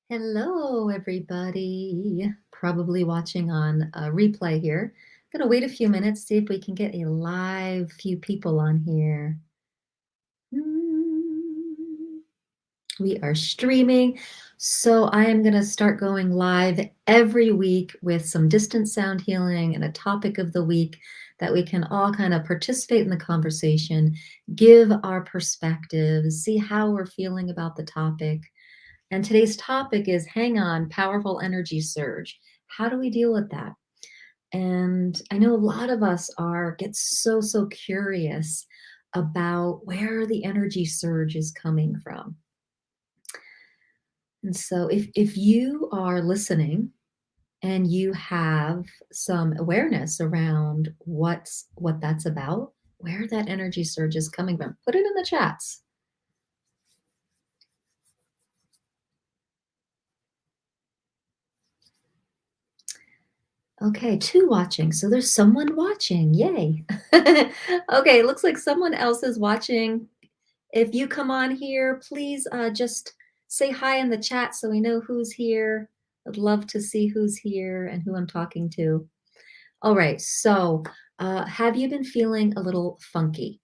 Hello, everybody. Probably watching on a replay here. Gonna wait a few minutes, see if we can get a live few people on here. Mm, We are streaming, so I am gonna start going live every week with some distant sound healing and a topic of the week that we can all kind of participate in the conversation, give our perspectives, see how we're feeling about the topic. And today's topic is hang on, powerful energy surge. How do we deal with that? And I know a lot of us get so curious about where the energy surge is coming from. And so if you are listening and you have some awareness around what that's about, where that energy surge is coming from, put it in the chats. Okay, two watching. So there's someone watching. Yay. Okay, looks like someone else is watching. If you come on here, please just say hi in the chat so we know who's here. I'd love to see who's here and who I'm talking to. All right, so have you been feeling a little funky?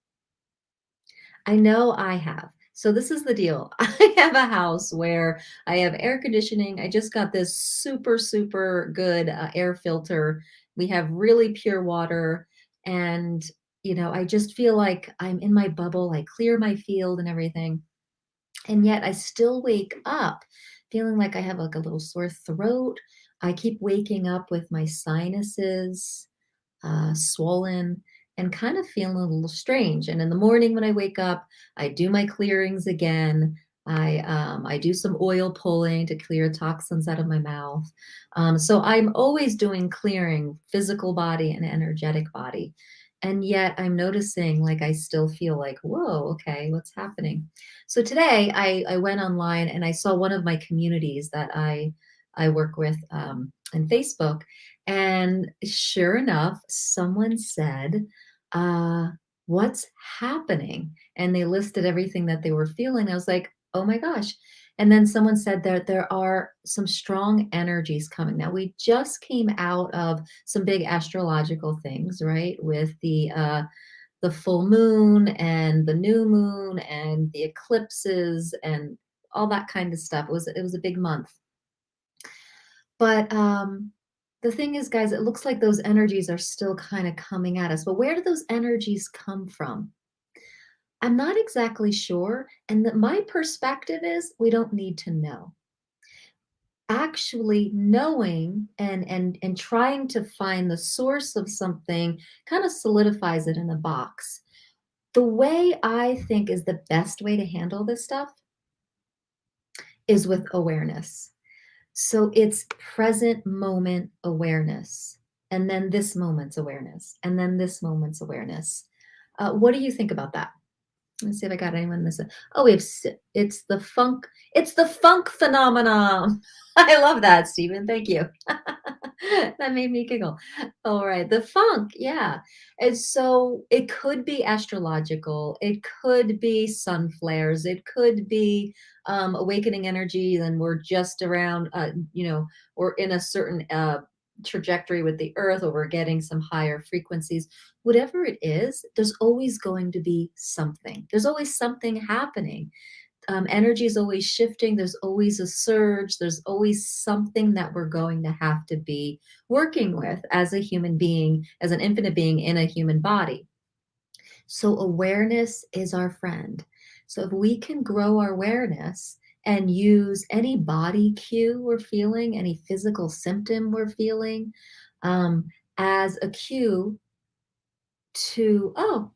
I know I have. So this is the deal. I have a house where I have air conditioning. I just got this super good air filter. We have really pure water. And, I just feel like I'm in my bubble. I clear my field and everything. And yet I still wake up feeling like I have like a little sore throat. I keep waking up with my sinuses swollen and kind of feeling a little strange. And in the morning when I wake up, I do my clearings again. I do some oil pulling to clear toxins out of my mouth. So I'm always doing clearing, physical body and energetic body. And yet I'm noticing like I still feel like, whoa, okay, what's happening? So today I went online and I saw one of my communities that I work with in Facebook, and sure enough, someone said, uh, what's happening? And they listed everything that they were feeling. I was like, oh my gosh. And then someone said that there are some strong energies coming. Now, we just came out of some big astrological things, right? With the full moon and the new moon and the eclipses and all that kind of stuff. It was a big month. But the thing is, guys, it looks like those energies are still kind of coming at us. But where do those energies come from? I'm not exactly sure. And my perspective is we don't need to know. Actually knowing and trying to find the source of something kind of solidifies it in a box. The way I think is the best way to handle this stuff is with awareness. So it's present moment awareness, and then this moment's awareness, and then this moment's awareness. What do you think about that? Let's see if I got anyone this. Oh, we have it's the funk phenomenon. I love that, Stephen. Thank you. That made me giggle. All right, the funk, yeah. And so it could be astrological, it could be sun flares, it could be awakening energy, and we're just around, we're in a certain trajectory with the earth, or we're getting some higher frequencies. Whatever it is, there's always going to be something. There's always something happening. Energy is always shifting. There's always a surge. There's always something that we're going to have to be working with as a human being, as an infinite being in a human body. So awareness is our friend. So if we can grow our awareness and use any body cue we're feeling, any physical symptom we're feeling, as a cue to, oh,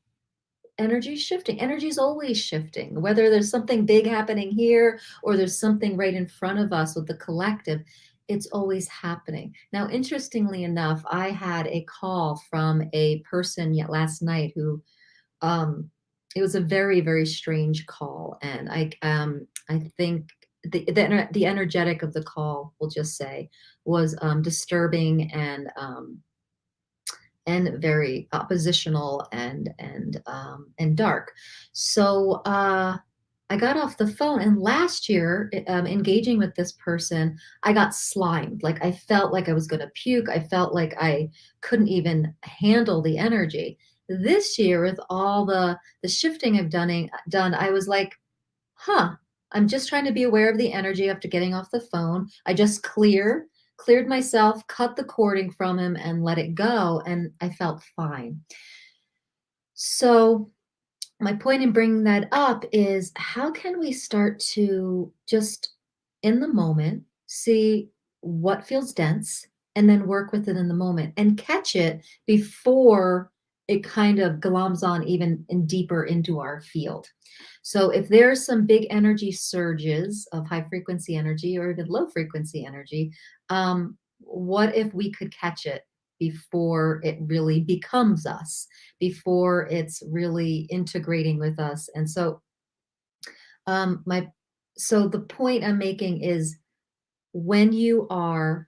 energy's shifting. Energy's always shifting. Whether there's something big happening here or there's something right in front of us with the collective, it's always happening. Now, interestingly enough, I had a call from a person yet last night who, um, it was a very strange call, and I think the energetic of the call, we'll just say, was disturbing and very oppositional and dark. So I got off the phone, and last year, engaging with this person, I got slimed. Like, I felt like I was gonna puke. I felt like I couldn't even handle the energy. This year, with all the shifting I've done, I was like, "Huh, I'm just trying to be aware of the energy after getting off the phone." I just cleared myself, cut the cording from him, and let it go, and I felt fine. So my point in bringing that up is, how can we start to just in the moment see what feels dense and then work with it in the moment and catch it before it kind of gloms on even deeper into our field. So if there's some big energy surges of high frequency energy or even low frequency energy, what if we could catch it before it really becomes us, before it's really integrating with us? And so, my so the point I'm making is, when you are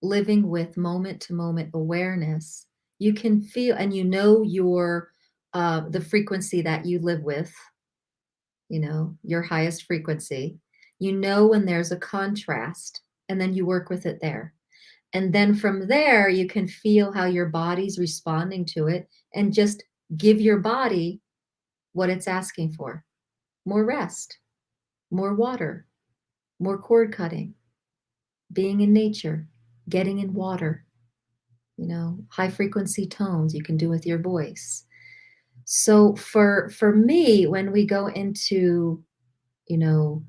living with moment to moment awareness, you can feel, and you know your the frequency that you live with, your highest frequency. You know when there's a contrast, and then you work with it there. And then from there, you can feel how your body's responding to it, and just give your body what it's asking for: more rest, more water, more cord cutting, being in nature, getting in water, high frequency tones you can do with your voice. So for me, when we go into, you know,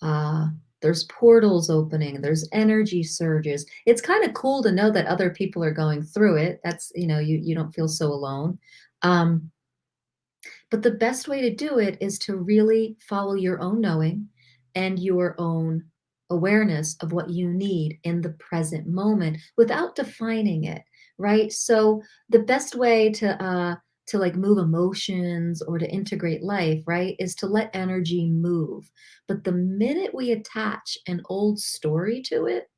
uh, there's portals opening, there's energy surges. It's kind of cool to know that other people are going through it. That's, you don't feel so alone. Um, but the best way to do it is to really follow your own knowing and your own awareness of what you need in the present moment without defining it, right? So the best way to like move emotions or to integrate life, right, is to let energy move. But the minute we attach an old story to it,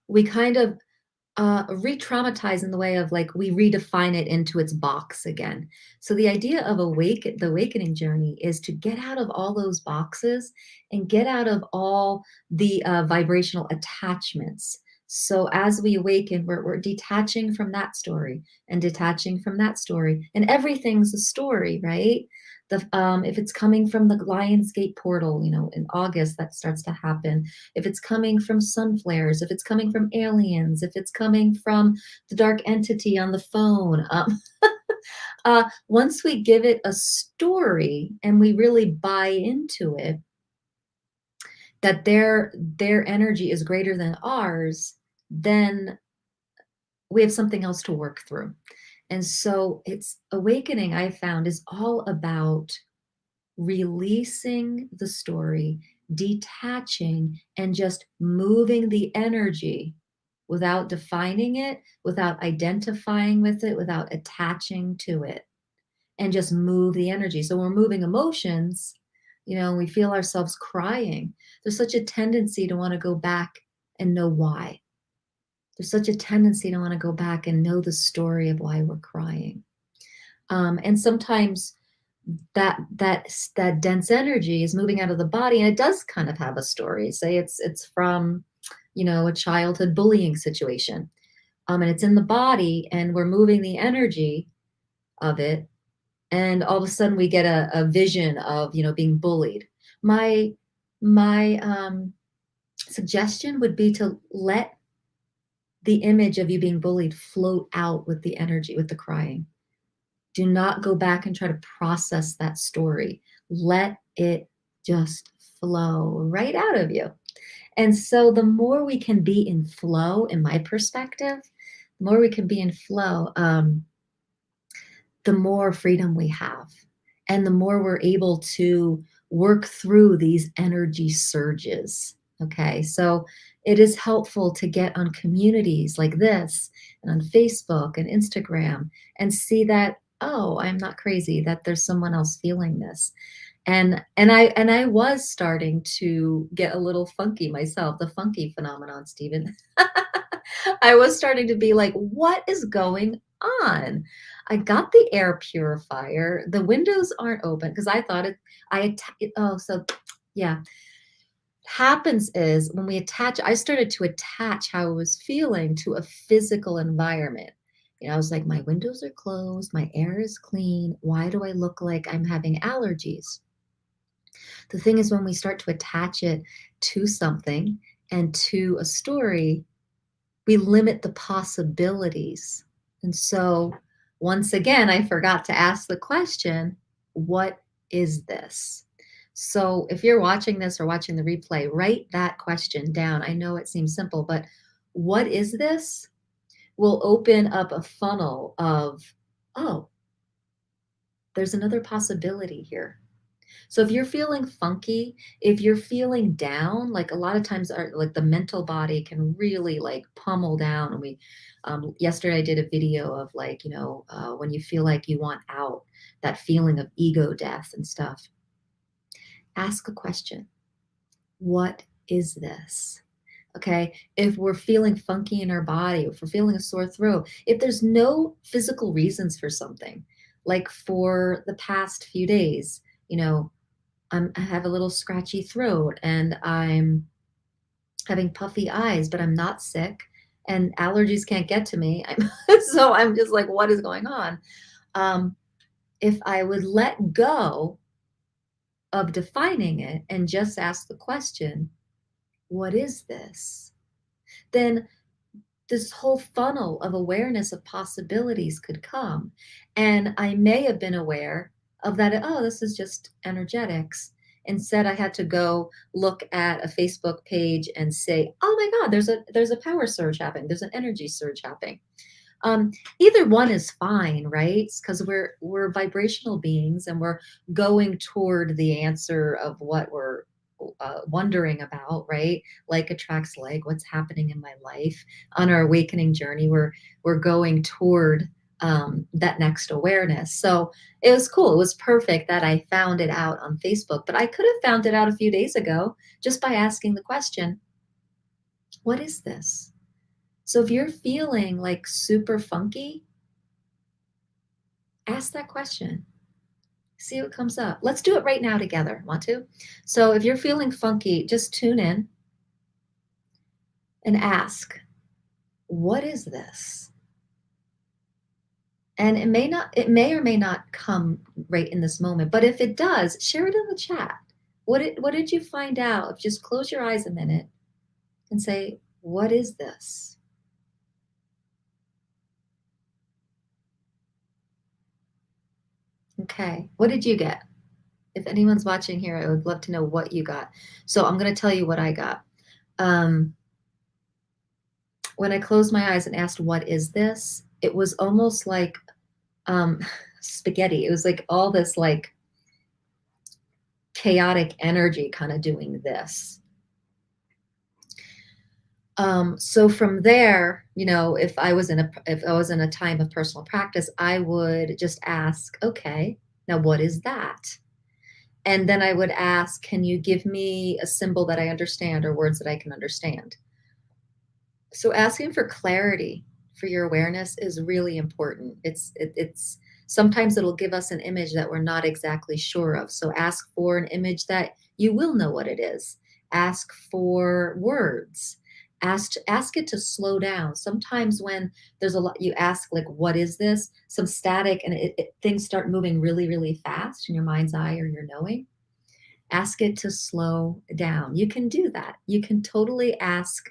we kind of re-traumatize in the way of, like, we redefine it into its box again. So the idea of the awakening journey is to get out of all those boxes and get out of all the vibrational attachments. So as we awaken, we're detaching from that story and detaching from that story, and everything's a story, right? If it's coming from the Lionsgate portal, in August, that starts to happen. If it's coming from sun flares, if it's coming from aliens, if it's coming from the dark entity on the phone. Once we give it a story and we really buy into it, that their energy is greater than ours, then we have something else to work through. And so it's awakening, I found, is all about releasing the story, detaching, and just moving the energy without defining it, without identifying with it, without attaching to it, and just move the energy. So when we're moving emotions, we feel ourselves crying. There's such a tendency to want to go back and know why. There's such a tendency to want to go back and know the story of why we're crying. And sometimes that dense energy is moving out of the body, and it does kind of have a story. Say it's from, a childhood bullying situation, and it's in the body, and we're moving the energy of it, and all of a sudden we get a vision of, being bullied. My suggestion would be to let the image of you being bullied float out with the energy, with the crying. Do not go back and try to process that story. Let it just flow right out of you. And so the more we can be in flow, in my perspective, the more we can be in flow, the more freedom we have. And the more we're able to work through these energy surges. Okay. So it is helpful to get on communities like this and on Facebook and Instagram and see that, oh, I'm not crazy, that there's someone else feeling this. And I was starting to get a little funky myself, the funky phenomenon, Stephen. I was starting to be like, what is going on? I got the air purifier. The windows aren't open because I thought it, oh, so yeah. Happens is when we attach, I started to attach how I was feeling to a physical environment. I was like, my windows are closed, my air is clean. Why do I look like I'm having allergies? The thing is, when we start to attach it to something and to a story, we limit the possibilities. And so, once again, I forgot to ask the question, what is this? So, if you're watching this or watching the replay, write that question down. I know it seems simple, but what is this will open up a funnel of, oh, there's another possibility here. So if you're feeling funky, if you're feeling down, like a lot of times our like the mental body can really like pummel down. And we yesterday I did a video of like, when you feel like you want out, that feeling of ego death and stuff. Ask a question. What is this? Okay. If we're feeling funky in our body, if we're feeling a sore throat, if there's no physical reasons for something, like for the past few days, I have a little scratchy throat and I'm having puffy eyes, but I'm not sick and allergies can't get to me. So I'm just like, what is going on? Um, if I would let go of defining it and just ask the question, what is this? Then this whole funnel of awareness of possibilities could come. And I may have been aware of that, oh, this is just energetics. Instead, I had to go look at a Facebook page and say, oh my God, there's a power surge happening. There's an energy surge happening. Either one is fine, right? Because we're vibrational beings and we're going toward the answer of what we're wondering about, right? Like attracts like. What's happening in my life on our awakening journey? We're going toward that next awareness. So it was cool. It was perfect that I found it out on Facebook, but I could have found it out a few days ago just by asking the question, "What is this?" So if you're feeling like super funky, ask that question. See what comes up. Let's do it right now together. Want to? So if you're feeling funky, just tune in and ask, what is this? And it may or may not come right in this moment, but if it does, share it in the chat. What did you find out? Just close your eyes a minute and say, what is this? Okay. What did you get? If anyone's watching here, I would love to know what you got. So I'm going to tell you what I got. Um, when I closed my eyes and asked, what is this? It was almost like um, spaghetti. It was like all this like chaotic energy kind of doing this. So from there, if I was in a time of personal practice, I would just ask, okay, now what is that? And then I would ask, can you give me a symbol that I understand or words that I can understand? So asking for clarity for your awareness is really important. It's sometimes it'll give us an image that we're not exactly sure of. So ask for an image that you will know what it is. Ask for words. Ask it to slow down. Sometimes when there's a lot, you ask like, "What is this?" Some static, and things start moving really, really fast in your mind's eye or your knowing. Ask it to slow down. You can do that. You can totally ask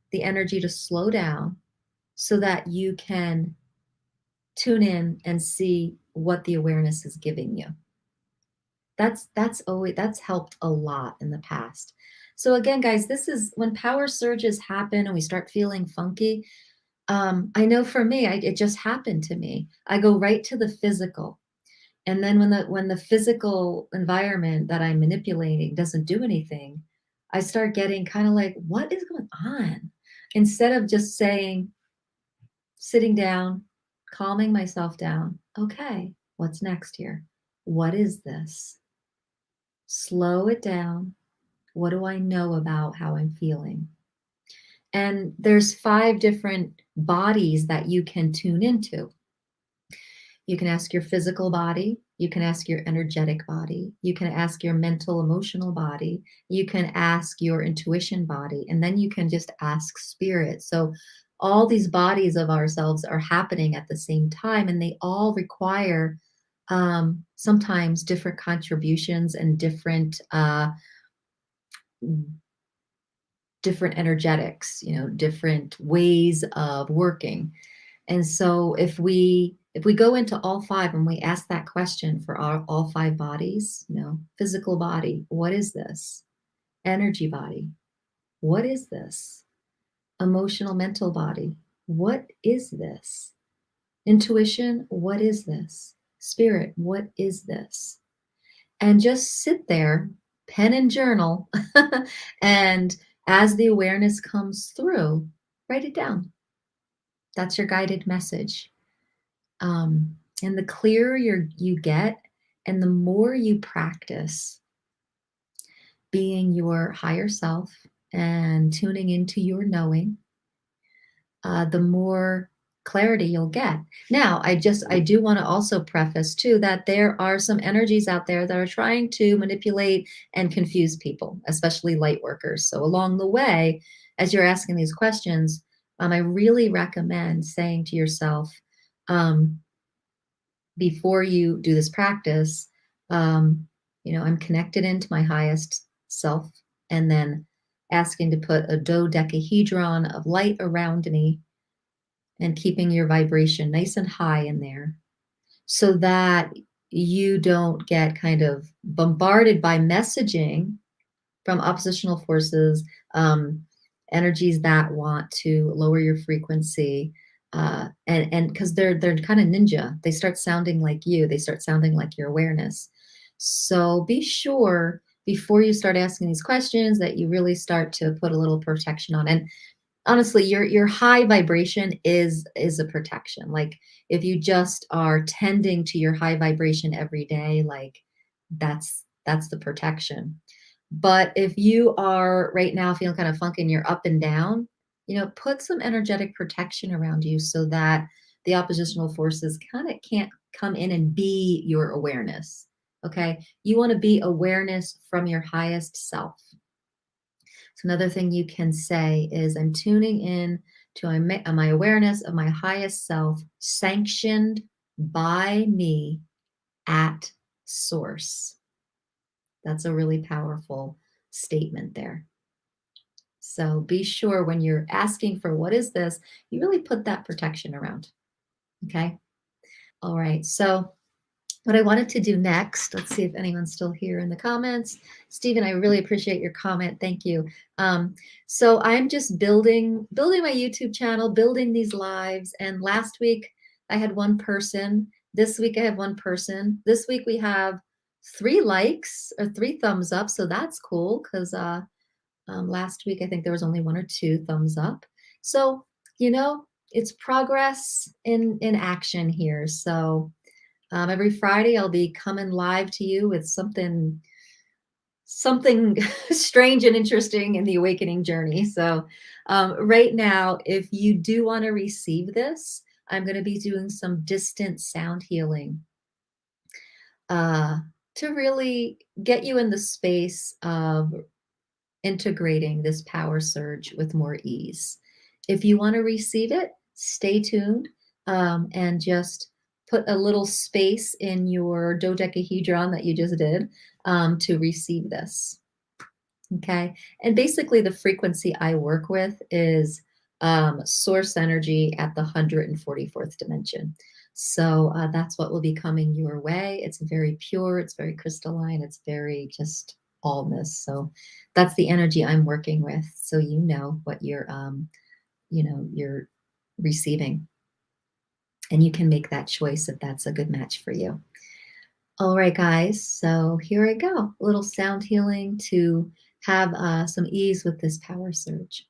the energy to slow down so that you can tune in and see what the awareness is giving you. That's helped a lot in the past. So again, guys, this is when power surges happen and we start feeling funky. I know for me, it just happened to me. I go right to the physical. And then when the physical environment that I'm manipulating doesn't do anything, I start getting kind of like, what is going on? Instead of just saying, sitting down, calming myself down. Okay, what's next here? What is this? Slow it down. What do I know about how I'm feeling? And there's 5 different bodies that you can tune into. You can ask your physical body. You can ask your energetic body. You can ask your mental, emotional body. You can ask your intuition body. And then you can just ask spirit. So, all these bodies of ourselves are happening at the same time, and they all require sometimes different contributions and different energetics, different ways of working. And so if we go into all five and we ask that question for all five bodies, physical body, what is this? Energy body, what is this? Emotional mental body, what is this? Intuition, what is this? Spirit, what is this? And just sit there, pen and journal, and as the awareness comes through, write it down. That's your guided message. And the clearer you get, and the more you practice being your higher self and tuning into your knowing, the more clarity you'll get. Now, I do want to also preface too that there are some energies out there that are trying to manipulate and confuse people, especially light workers. So along the way, as you're asking these questions, I really recommend saying to yourself, um, before you do this practice, I'm connected into my highest self, and then asking to put a dodecahedron of light around me and keeping your vibration nice and high in there so that you don't get kind of bombarded by messaging from oppositional forces, um, energies that want to lower your frequency, and because they're kind of ninja, they start sounding like you, they start sounding like your awareness. So be sure before you start asking these questions that you really start to put a little protection on. And honestly, your high vibration is a protection. Like if you just are tending to your high vibration every day, like that's the protection. But if you are right now feeling kind of funky and you're up and down, put some energetic protection around you so that the oppositional forces kind of can't come in and be your awareness. Okay. You want to be awareness from your highest self. So another thing you can say is, I'm tuning in to my awareness of my highest self, sanctioned by me at source. That's a really powerful statement there. So be sure when you're asking for what is this, you really put that protection around. Okay. All right. So what I wanted to do next, let's see if anyone's still here in the comments. Stephen, I really appreciate your comment. Thank you. So I'm just building my YouTube channel, building these lives. And last week I had one person. This week I have one person. This week we have 3 likes or 3 thumbs up. So that's cool because last week I think there was only 1 or 2 thumbs up. So, it's progress in action here. So every Friday, I'll be coming live to you with something strange and interesting in the awakening journey. So right now, if you do want to receive this, I'm going to be doing some distant sound healing uh, to really get you in the space of integrating this power surge with more ease. If you want to receive it, stay tuned, and just put a little space in your dodecahedron that you just did, to receive this. Okay. And basically, the frequency I work with is source energy at the 144th dimension. So that's what will be coming your way. It's very pure, it's very crystalline, it's very just allness. So that's the energy I'm working with. So you know what you're receiving. And you can make that choice if that's a good match for you. All right, guys. So here I go. A little sound healing to have some ease with this power surge.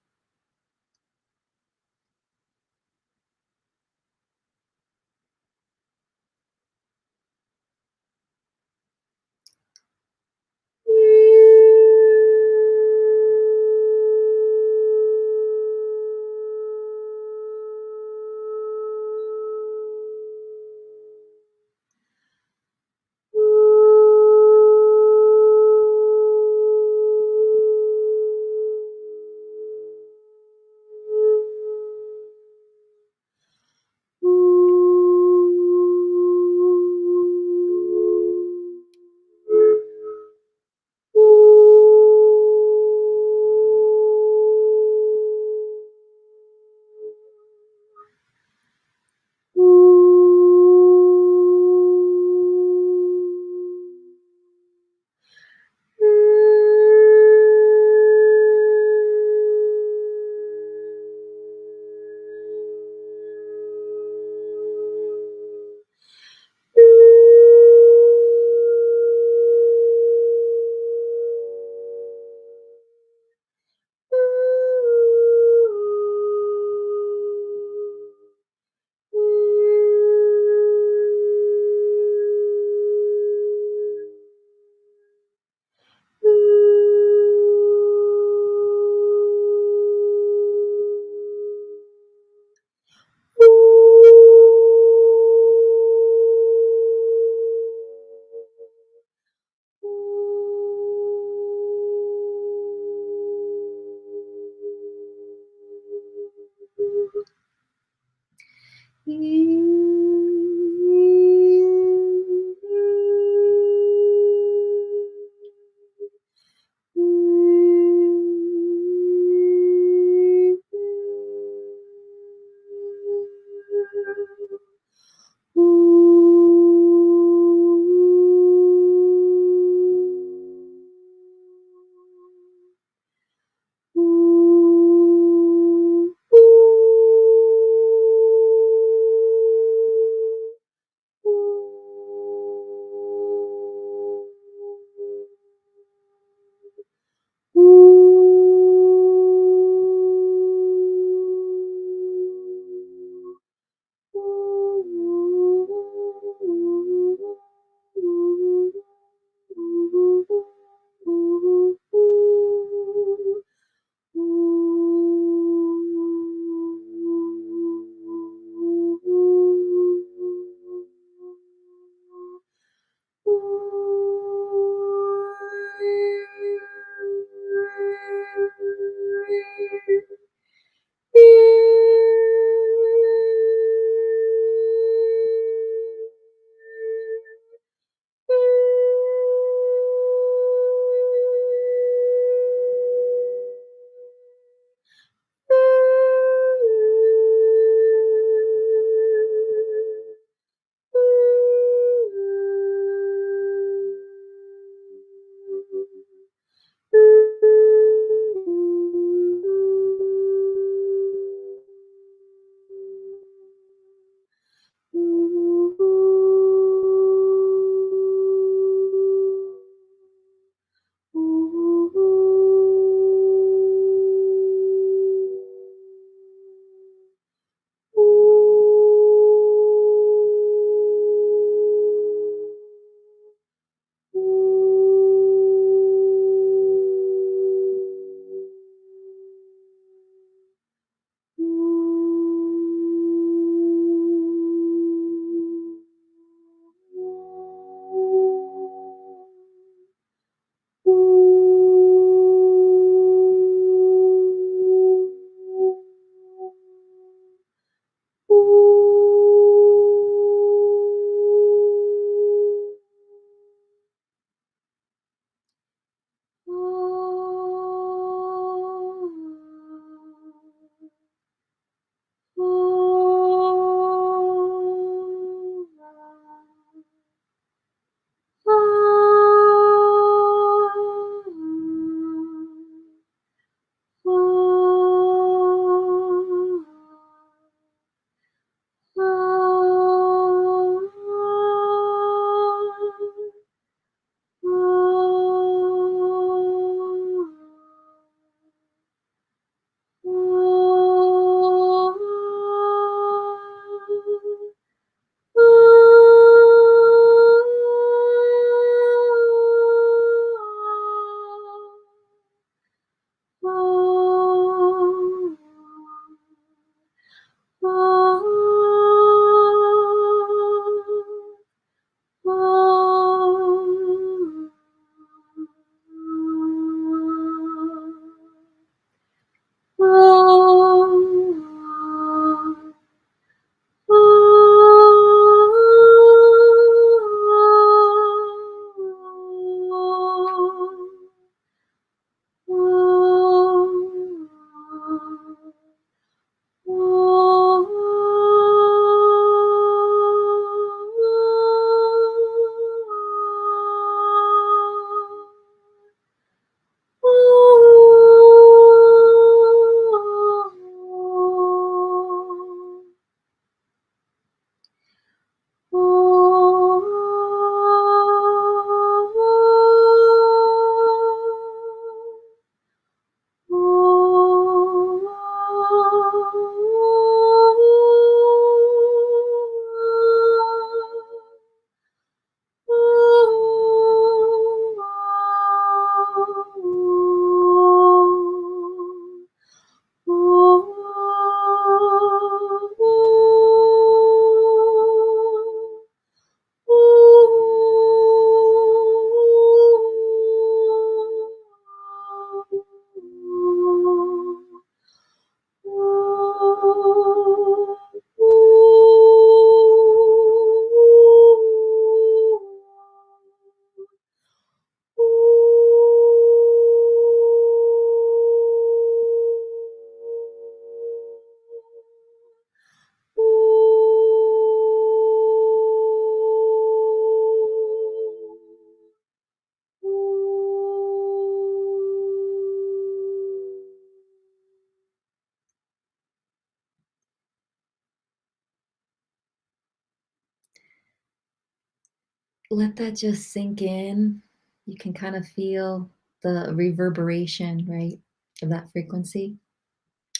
Let that just sink in. You can kind of feel the reverberation, right, of that frequency,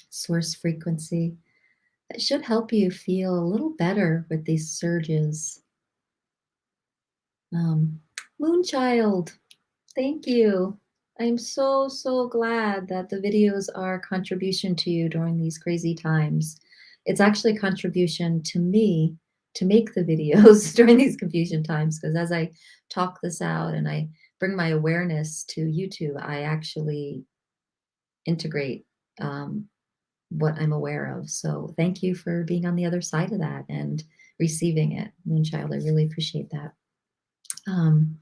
source frequency. That should help you feel a little better with these surges. Um, Moonchild, thank you. I'm so, so glad that the videos are a contribution to you during these crazy times. It's actually a contribution to me to make the videos during these confusion times because as I talk this out and I bring my awareness to YouTube, I actually integrate um, what I'm aware of. So thank you for being on the other side of that and receiving it, Moonchild. I really appreciate that. Um,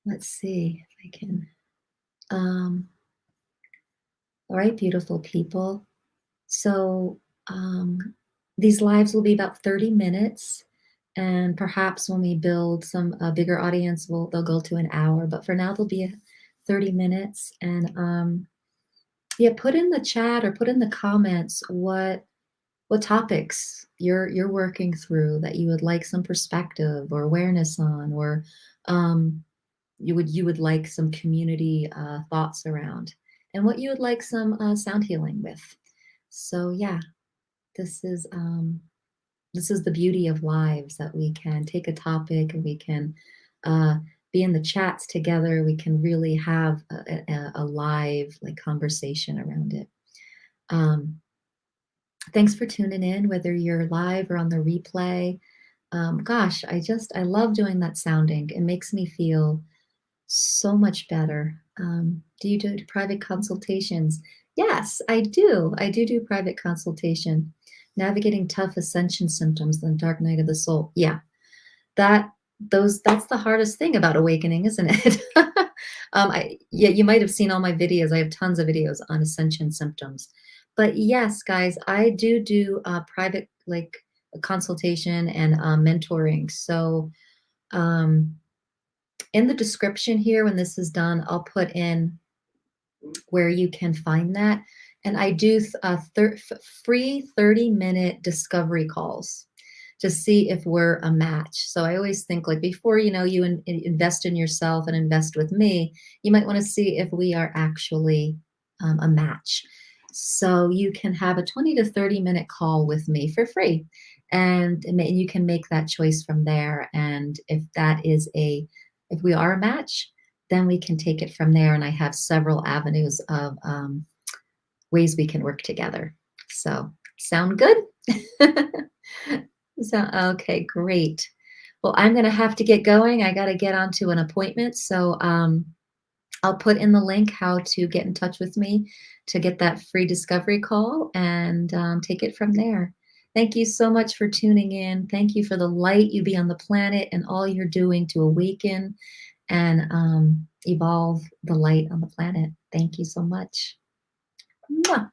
let's see if I can. Um, all right, beautiful people. So these lives will be about 30 minutes. And perhaps when we build some bigger audience, they'll go to an hour. But for now, they'll be 30 minutes. And yeah, put in the chat or put in the comments what topics you're working through that you would like some perspective or awareness on, or um, you would like some community thoughts around, and what you would like some sound healing with. So yeah, this is um, this is the beauty of lives, that we can take a topic and we can uh, be in the chats together. We can really have a live like conversation around it. Um, Thanks for tuning in, whether you're live or on the replay. Gosh, I love doing that sounding. It makes me feel so much better. Do you do private consultations? Yes, I do. I do private consultation. Navigating tough ascension symptoms, the dark night of the soul. Yeah, that that's the hardest thing about awakening, isn't it? Yeah, you might have seen all my videos. I have tons of videos on ascension symptoms. But yes, guys, I do private like consultation and mentoring. So um, in the description here, when this is done, I'll put in where you can find that. And I do free 30-minute discovery calls to see if we're a match. So I always think, like, before you invest in yourself and invest with me, you might want to see if we are actually a match. So you can have a 20 to 30-minute call with me for free, and you can make that choice from there. And if we are a match, then we can take it from there. And I have several avenues of ways we can work together. So, sound good? So, okay, great. Well, I'm going to have to get going. I got to get onto an appointment. So, I'll put in the link how to get in touch with me to get that free discovery call, and take it from there. Thank you so much for tuning in. Thank you for the light you be on the planet and all you're doing to awaken and evolve the light on the planet. Thank you so much. Mwah.